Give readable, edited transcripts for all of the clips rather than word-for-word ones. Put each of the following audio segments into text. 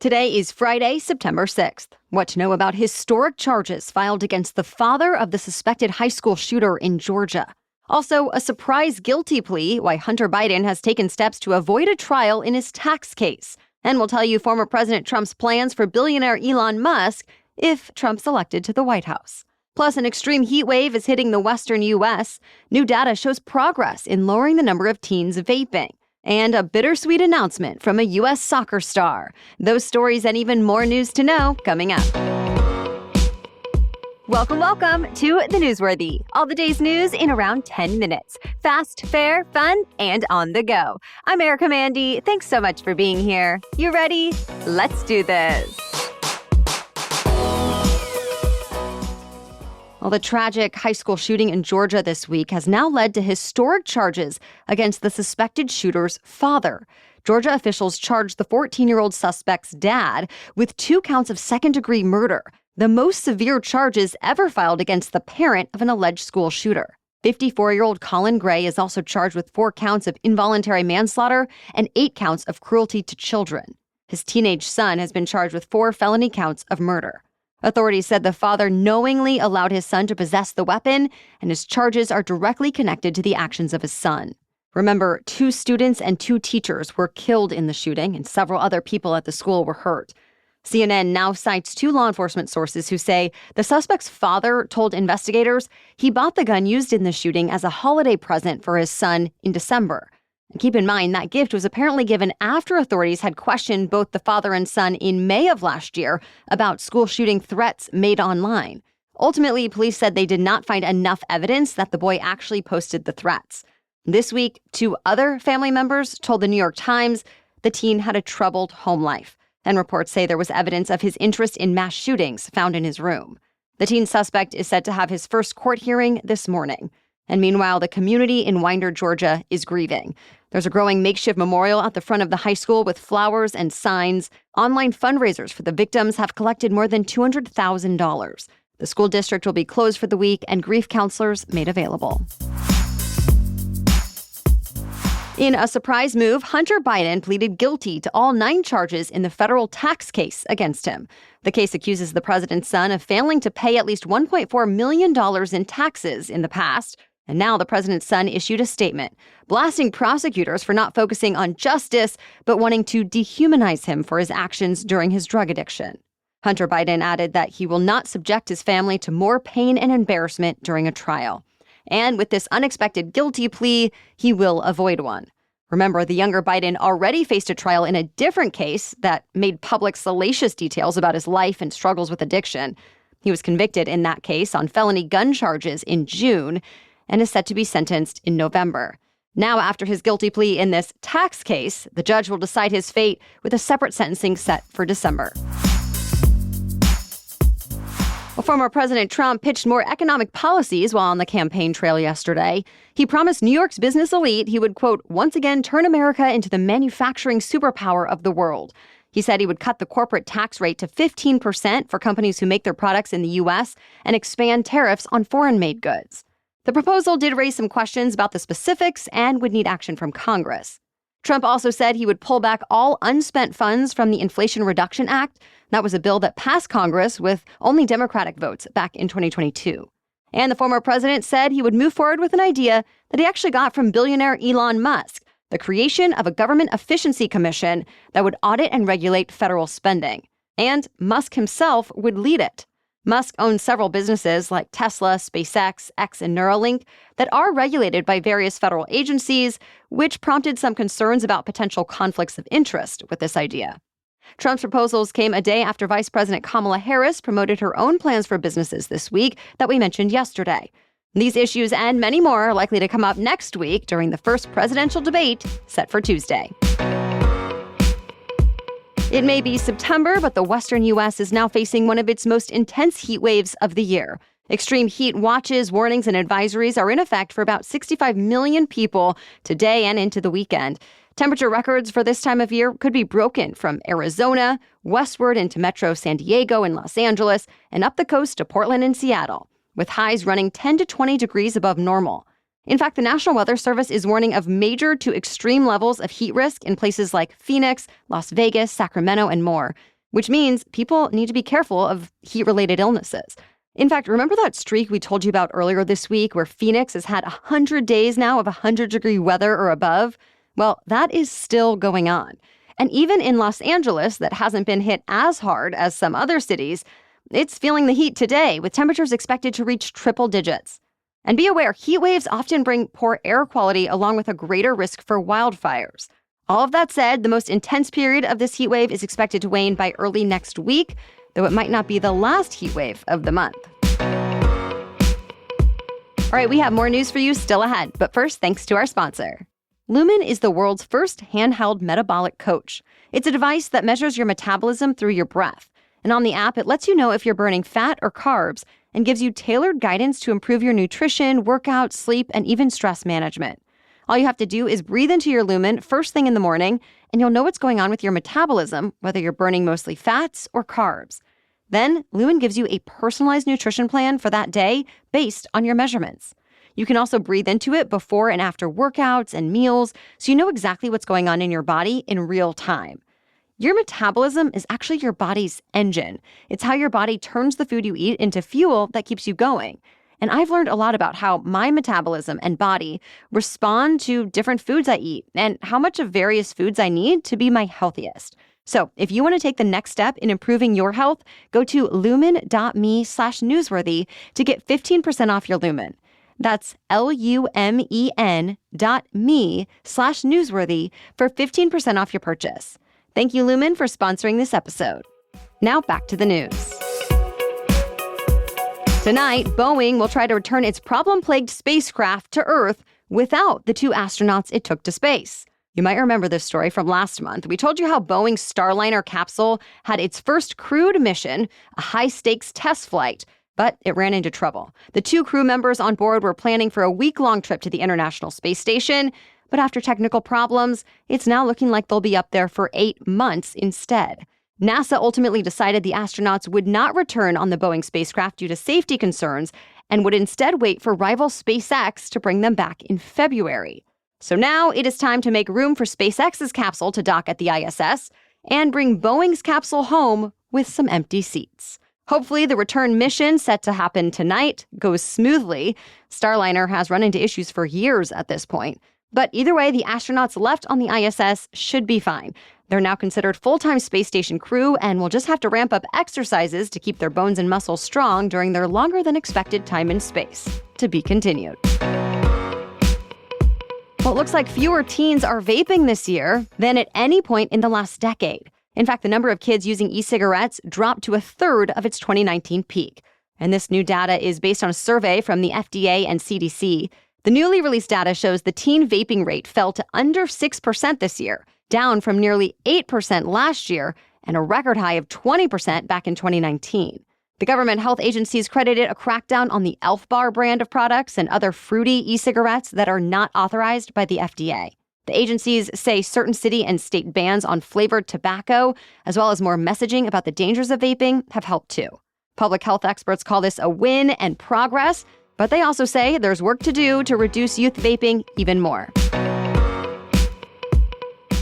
Today is Friday, September 6th. What to know about historic charges filed against the father of the suspected high school shooter in Georgia. Also, a surprise guilty plea, why Hunter Biden has taken steps to avoid a trial in his tax case. And we'll tell you former President Trump's plans for billionaire Elon Musk if Trump's elected to the White House. Plus, an extreme heat wave is hitting the western U.S. New data shows progress in lowering the number of teens vaping. And a bittersweet announcement from a U.S. soccer star. Those stories and even more news to know coming up. Welcome to The Newsworthy. All the day's news in around 10 minutes. Fast, fair, fun, and on the go. I'm Erica Mandy. Thanks so much for being here. You ready? Let's do this. Well, the tragic high school shooting in Georgia this week has now led to historic charges against the suspected shooter's father. Georgia officials charged the 14-year-old suspect's dad with 2 counts of second-degree murder, the most severe charges ever filed against the parent of an alleged school shooter. 54-year-old Colin Gray is also charged with 4 counts of involuntary manslaughter and 8 counts of cruelty to children. His teenage son has been charged with 4 felony counts of murder. Authorities said the father knowingly allowed his son to possess the weapon, and his charges are directly connected to the actions of his son. Remember, 2 students and 2 teachers were killed in the shooting, and several other people at the school were hurt. CNN now cites 2 law enforcement sources who say the suspect's father told investigators he bought the gun used in the shooting as a holiday present for his son in December. And keep in mind, that gift was apparently given after authorities had questioned both the father and son in May of last year about school shooting threats made online. Ultimately, police said they did not find enough evidence that the boy actually posted the threats. This week, 2 other family members told the New York Times the teen had a troubled home life, and reports say there was evidence of his interest in mass shootings found in his room. The teen suspect is set to have his first court hearing this morning. And meanwhile, the community in Winder, Georgia is grieving. There's a growing makeshift memorial at the front of the high school with flowers and signs. Online fundraisers for the victims have collected more than $200,000. The school district will be closed for the week and grief counselors made available. In a surprise move, Hunter Biden pleaded guilty to all 9 charges in the federal tax case against him. The case accuses the president's son of failing to pay at least $1.4 million in taxes in the past. And now the president's son issued a statement, blasting prosecutors for not focusing on justice, but wanting to dehumanize him for his actions during his drug addiction. Hunter Biden added that he will not subject his family to more pain and embarrassment during a trial. And with this unexpected guilty plea, he will avoid one. Remember, the younger Biden already faced a trial in a different case that made public salacious details about his life and struggles with addiction. He was convicted in that case on felony gun charges in June and is set to be sentenced in November. Now, after his guilty plea in this tax case, the judge will decide his fate with a separate sentencing set for December. Well, former President Trump pitched more economic policies while on the campaign trail yesterday. He promised New York's business elite he would, quote, once again turn America into the manufacturing superpower of the world. He said he would cut the corporate tax rate to 15% for companies who make their products in the U.S. and expand tariffs on foreign-made goods. The proposal did raise some questions about the specifics and would need action from Congress. Trump also said he would pull back all unspent funds from the Inflation Reduction Act. That was a bill that passed Congress with only Democratic votes back in 2022. And the former president said he would move forward with an idea that he actually got from billionaire Elon Musk, the creation of a government efficiency commission that would audit and regulate federal spending. And Musk himself would lead it. Musk owns several businesses like Tesla, SpaceX, X, and Neuralink that are regulated by various federal agencies, which prompted some concerns about potential conflicts of interest with this idea. Trump's proposals came a day after Vice President Kamala Harris promoted her own plans for businesses this week that we mentioned yesterday. These issues and many more are likely to come up next week during the first presidential debate set for Tuesday. It may be September, but the western U.S. is now facing one of its most intense heat waves of the year. Extreme heat watches, warnings, and advisories are in effect for about 65 million people today and into the weekend. Temperature records for this time of year could be broken from Arizona, westward into Metro San Diego and Los Angeles, and up the coast to Portland and Seattle, with highs running 10 to 20 degrees above normal. In fact, the National Weather Service is warning of major to extreme levels of heat risk in places like Phoenix, Las Vegas, Sacramento, and more. which means people need to be careful of heat-related illnesses. In fact, remember that streak we told you about earlier this week where Phoenix has had 100 days now of 100-degree weather or above? Well, that is still going on. And even in Los Angeles, that hasn't been hit as hard as some other cities, it's feeling the heat today, with temperatures expected to reach triple digits. And be aware, heat waves often bring poor air quality along with a greater risk for wildfires. All of that said, the most intense period of this heat wave is expected to wane by early next week, though it might not be the last heat wave of the month. All right, we have more news for you still ahead, but first, thanks to our sponsor. Lumen is the world's first handheld metabolic coach. It's a device that measures your metabolism through your breath. And on the app, it lets you know if you're burning fat or carbs and gives you tailored guidance to improve your nutrition, workout, sleep, and even stress management. All you have to do is breathe into your Lumen first thing in the morning, and you'll know what's going on with your metabolism, whether you're burning mostly fats or carbs. Then, Lumen gives you a personalized nutrition plan for that day based on your measurements. You can also breathe into it before and after workouts and meals, so you know exactly what's going on in your body in real time. Your metabolism is actually your body's engine. It's how your body turns the food you eat into fuel that keeps you going. And I've learned a lot about how my metabolism and body respond to different foods I eat and how much of various foods I need to be my healthiest. So if you want to take the next step in improving your health, go to lumen.me/newsworthy to get 15% off your Lumen. That's lumen.me/newsworthy for 15% off your purchase. Thank you, Lumen, for sponsoring this episode. Now back to the news. Tonight, Boeing will try to return its problem-plagued spacecraft to Earth without the 2 astronauts it took to space. You might remember this story from last month. We told you how Boeing's Starliner capsule had its first crewed mission, a high-stakes test flight, but it ran into trouble. The 2 crew members on board were planning for a week-long trip to the International Space Station, but after technical problems, it's now looking like they'll be up there for 8 months instead. NASA ultimately decided the astronauts would not return on the Boeing spacecraft due to safety concerns and would instead wait for rival SpaceX to bring them back in February. So now it is time to make room for SpaceX's capsule to dock at the ISS and bring Boeing's capsule home with some empty seats. Hopefully, the return mission set to happen tonight goes smoothly. Starliner has run into issues for years at this point. But either way, the astronauts left on the ISS should be fine. They're now considered full-time space station crew and will just have to ramp up exercises to keep their bones and muscles strong during their longer-than-expected time in space. To be continued. Well, it looks like fewer teens are vaping this year than at any point in the last decade. In fact, the number of kids using e-cigarettes dropped to a third of its 2019 peak. And this new data is based on a survey from the FDA and CDC. The newly released data shows the teen vaping rate fell to under 6% this year, down from nearly 8% last year and a record high of 20% back in 2019. The government health agencies credited a crackdown on the Elf Bar brand of products and other fruity e-cigarettes that are not authorized by the FDA. The agencies say certain city and state bans on flavored tobacco, as well as more messaging about the dangers of vaping, have helped too. Public health experts call this a win and progress, but they also say there's work to do to reduce youth vaping even more.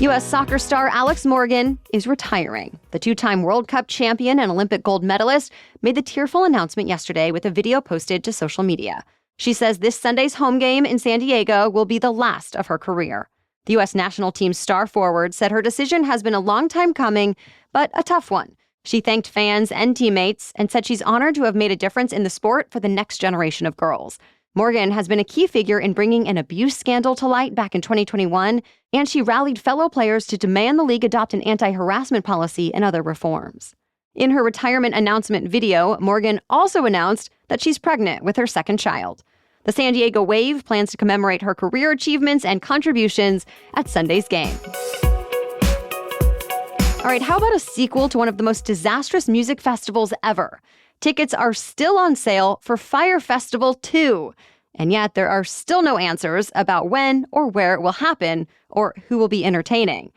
U.S. soccer star Alex Morgan is retiring. The 2-time World Cup champion and Olympic gold medalist made the tearful announcement yesterday with a video posted to social media. She says this Sunday's home game in San Diego will be the last of her career. The U.S. national team's star forward said her decision has been a long time coming, but a tough one. She thanked fans and teammates and said she's honored to have made a difference in the sport for the next generation of girls. Morgan has been a key figure in bringing an abuse scandal to light back in 2021, and she rallied fellow players to demand the league adopt an anti-harassment policy and other reforms. In her retirement announcement video, Morgan also announced that she's pregnant with her second child. The San Diego Wave plans to commemorate her career achievements and contributions at Sunday's game. All right, how about a sequel to one of the most disastrous music festivals ever? Tickets are still on sale for Fyre Festival 2. And yet there are still no answers about when or where it will happen or who will be entertaining.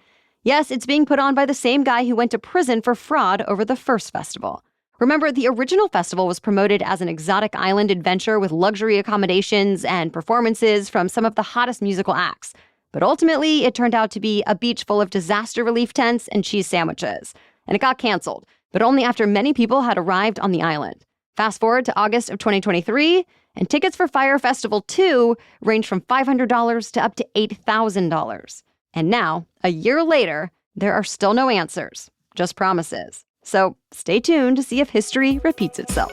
Yes, it's being put on by the same guy who went to prison for fraud over the first festival. Remember, the original festival was promoted as an exotic island adventure with luxury accommodations and performances from some of the hottest musical acts. But ultimately, it turned out to be a beach full of disaster relief tents and cheese sandwiches. and it got canceled, but only after many people had arrived on the island. Fast forward to August of 2023, and tickets for Fyre Festival 2 range from $500 to up to $8,000. And now, a year later, there are still no answers, just promises. So stay tuned to see if history repeats itself.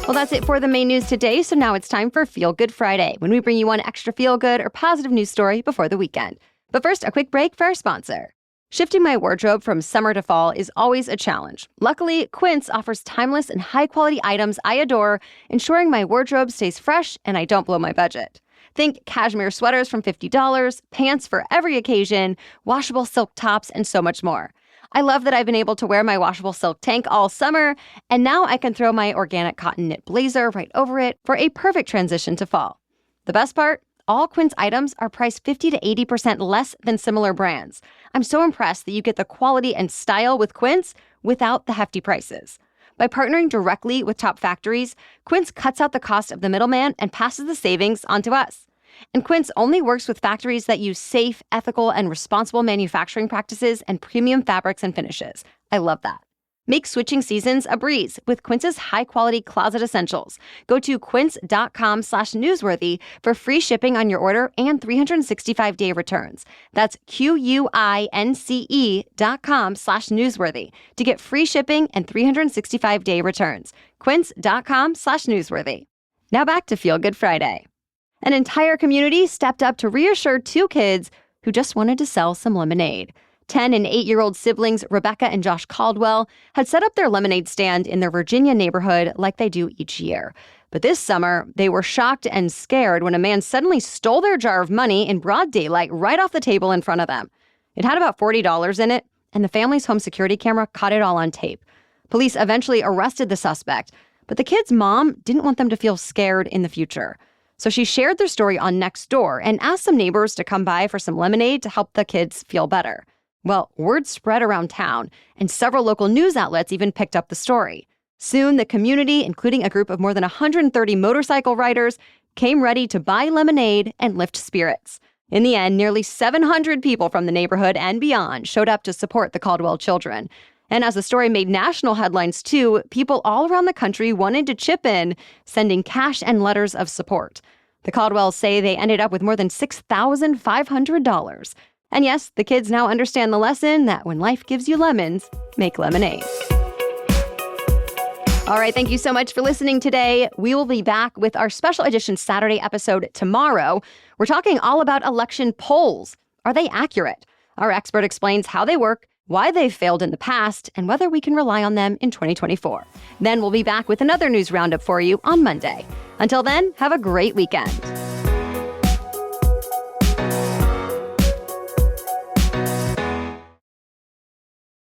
Well, that's it for the main news today, so now it's time for Feel Good Friday, when we bring you one extra feel-good or positive news story before the weekend. But first, a quick break for our sponsor. Shifting my wardrobe from summer to fall is always a challenge. Luckily, Quince offers timeless and high-quality items I adore, ensuring my wardrobe stays fresh and I don't blow my budget. Think cashmere sweaters from $50, pants for every occasion, washable silk tops, and so much more. I love that I've been able to wear my washable silk tank all summer, and now I can throw my organic cotton knit blazer right over it for a perfect transition to fall. The best part? All Quince items are priced 50 to 80% less than similar brands. I'm so impressed that you get the quality and style with Quince without the hefty prices. By partnering directly with top factories, Quince cuts out the cost of the middleman and passes the savings on to us. And Quince only works with factories that use safe, ethical, and responsible manufacturing practices and premium fabrics and finishes. I love that. Make switching seasons a breeze with Quince's high-quality closet essentials. Go to quince.com/newsworthy for free shipping on your order and 365-day returns. That's QUINCE.com/newsworthy to get free shipping and 365-day returns. Quince.com/newsworthy. Now back to Feel Good Friday. An entire community stepped up to reassure two kids who just wanted to sell some lemonade. 10 and 8-year-old siblings Rebecca and Josh Caldwell had set up their lemonade stand in their Virginia neighborhood like they do each year. But this summer, they were shocked and scared when a man suddenly stole their jar of money in broad daylight right off the table in front of them. It had about $40 in it, and the family's home security camera caught it all on tape. Police eventually arrested the suspect, but the kids' mom didn't want them to feel scared in the future. So she shared their story on Nextdoor and asked some neighbors to come by for some lemonade to help the kids feel better. Well, word spread around town, and several local news outlets even picked up the story. Soon, the community, including a group of more than 130 motorcycle riders, came ready to buy lemonade and lift spirits. In the end, nearly 700 people from the neighborhood and beyond showed up to support the Caldwell children. And as the story made national headlines too, people all around the country wanted to chip in, sending cash and letters of support. The Caldwells say they ended up with more than $6,500. And yes, the kids now understand the lesson that when life gives you lemons, make lemonade. All right, thank you so much for listening today. We will be back with our special edition Saturday episode tomorrow. We're talking all about election polls. Are they accurate? Our expert explains how they work, why they've failed in the past, and whether we can rely on them in 2024. Then we'll be back with another news roundup for you on Monday. Until then, have a great weekend.